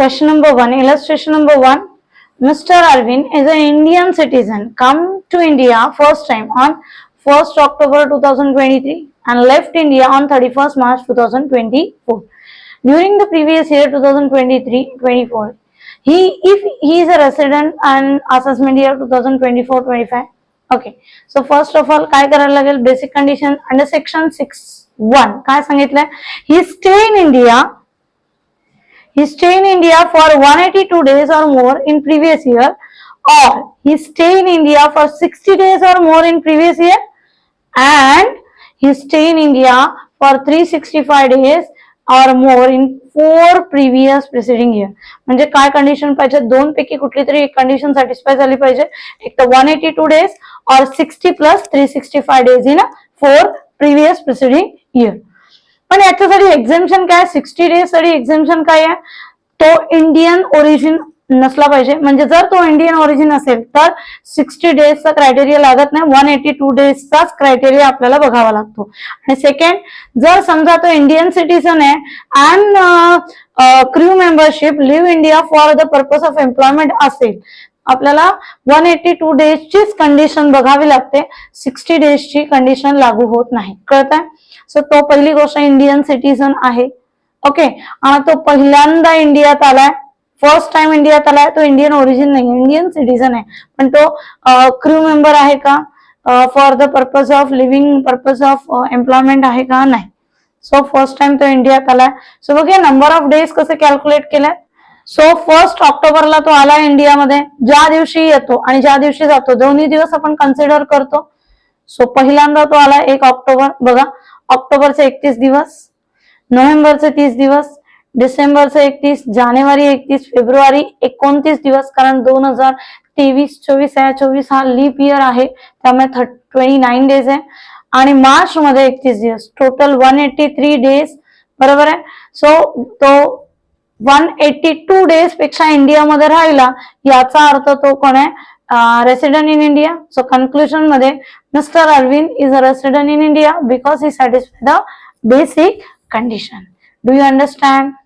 Question number 1, illustration number 1. Mr. Arvind is an Indian citizen, come to India first time on 1st October 2023 and left India on 31st March 2024. During the previous year 2023-24, if he is a resident and assessment year 2024-25. Okay, so first of all काय करायला लागेल, basic condition under section 6(1) काय सांगितलंय, he stay in India for 182 days or more in previous year, or he stay in India for 60 days or more in previous year, and he stay in India for 365 days or more in 4 previous preceding year. म्हणजे काय condition पाहिजे, दोन पैकी कुठली तरी एक condition satisfy झाली पाहिजे, एक तर 182 डेज और 60 plus 365 days in 4 previous preceding year. पण याच्यासाठी एक्झेम्पशन काय, 60 डेज साठी एक्झेम्पशन काय आहे, तो इंडियन ओरिजिन नसला पाहिजे. म्हणजे जर तो इंडियन ओरिजिन असेल तर 60 डेजचा क्रायटेरिया लागत नाही, 182 डेजचाच क्रायटेरिया आपल्याला बघावा लागतो. आणि सेकंड, जर समजा तो इंडियन सिटीजन आहे and crew membership leave India for the purpose of employment असेल, आपल्याला 182 डेजचीच कंडिशन बघावी लागते, 60 डेजची कंडिशन लागू होत नाही. कळत आहे? सो तो पहिली गोष्ट इंडियन सिटीजन आहे. ओके, आणि तो पहिल्यांदा इंडियात आलाय, फर्स्ट टाइम इंडियात आलाय, तो इंडियन ओरिजिन नाही, इंडियन सिटीजन आहे, पण तो क्रू मेंबर आहे का, for the purpose of living purpose of employment आहे का, नाही. सो फर्स्ट टाइम तो इंडियात आलाय. सो बघूया नंबर ऑफ डेज कसे कॅल्क्युलेट केले. सो 1st ऑक्टोबरला तो आला इंडियामध्ये, ज्या दिवशी येतो आणि ज्या दिवशी जातो दोन्ही दिवस आपण कन्सिडर करतो. सो पहिल्यांदा तो आला 1 ऑक्टोबर. बघा, ऑक्टोबरचे 31 दिवस, नोव्हेंबरचे 30 दिवस, डिसेंबरचे 31, जानेवारी 31, फेब्रुवारी 29 दिवस, कारण 2023-24 आहे, 24 हा लीप इयर आहे, त्यामुळे 29 डेज आहे. आणि मार्च मध्ये 31 दिवस, टोटल 183 डेज. बरोबर आहे. सो तो 182 डेज पेक्षा इंडियामध्ये राहिला, याचा अर्थ तो कोण आहे, resident in India. So conclusion मध्ये Mr. Arvind is a resident in India because he satisfied the basic condition. Do you understand?